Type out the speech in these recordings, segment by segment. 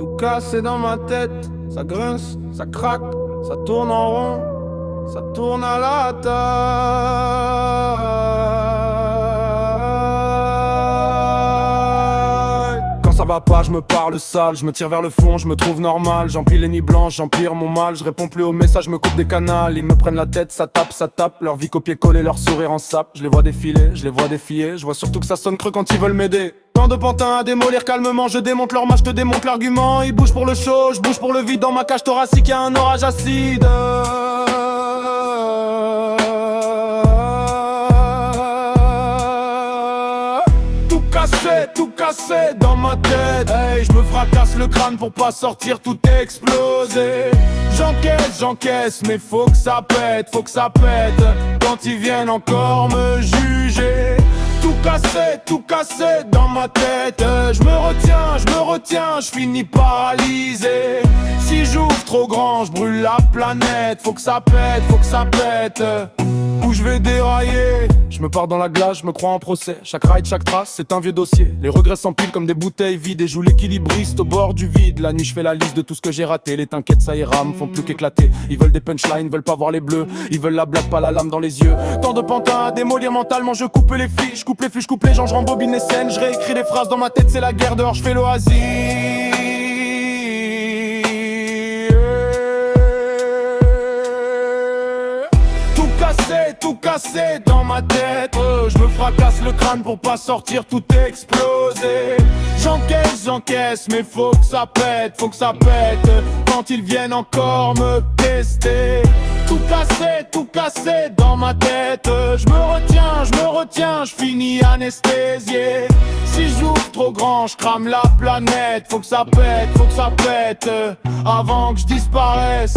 Tout cassé dans ma tête, ça grince, ça craque, ça tourne en rond, ça tourne à la taille. Quand ça va pas, je me parle sale, je me tire vers le fond, je me trouve normal. J'empile les nuits blanches, j'empire mon mal. Je réponds plus aux messages, je me coupe des canals. Ils me prennent la tête, ça tape. Leur vie copier-coller, leur sourire en sape. Je les vois défiler, je les vois défier. Je vois surtout que ça sonne creux quand ils veulent m'aider. Tant de pantins à démolir calmement, je démonte leur match, je te démonte l'argument. Ils bougent pour le chaud, je bouge pour le vide. Dans ma cage thoracique, y'a un orage acide. Tout cassé dans ma tête. Hey, je me fracasse le crâne pour pas sortir tout exploser. J'encaisse, mais faut que ça pète. Quand ils viennent encore me juger. Tout cassé dans ma tête. Je me retiens, je finis paralysé. Si j'ouvre trop grand, je brûle la planète. Faut que ça pète. Où je vais dérailler. Je me pars dans la glace, je me crois en procès. Chaque ride, chaque trace, c'est un vieux dossier. Les regrets s'empilent comme des bouteilles vides. Et joue l'équilibriste au bord du vide. La nuit je fais la liste de tout ce que j'ai raté. Les t'inquiètes ça ira, me font plus qu'éclater. Ils veulent des punchlines, veulent pas voir les bleus. Ils veulent la blague, pas la lame dans les yeux. Tant de pantins à démolir mentalement. Je coupe les filles, je coupe les flux, je coupe les gens. Je rembobine les scènes, je réécris les phrases dans ma tête. C'est la guerre dehors, je fais l'oasis. Tout cassé dans ma tête. Je me fracasse le crâne pour pas sortir tout exploser. J'encaisse, mais faut que ça pète. Quand ils viennent encore me tester. Tout cassé dans ma tête. Je me retiens, je finis anesthésié. Si j'ouvre trop grand, je crame la planète. Faut que ça pète, avant que je disparaisse.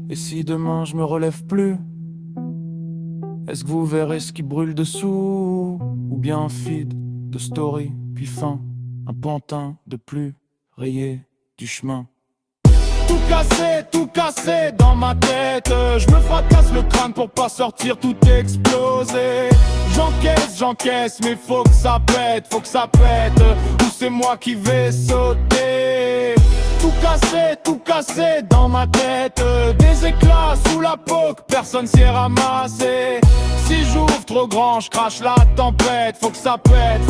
Et si demain je me relève plus, est-ce que vous verrez ce qui brûle dessous? Ou bien un feed de story, puis fin, un pantin de plus rayé du chemin. Tout cassé dans ma tête. Je me fracasse le crâne pour pas sortir tout exploser. J'encaisse, mais faut que ça pète. Ou c'est moi qui vais sauter. Tout cassé dans ma tête. Des éclats sous la peau que personne s'y est ramassé. Si j'ouvre trop grand, je crache la tempête. Faut que ça pète.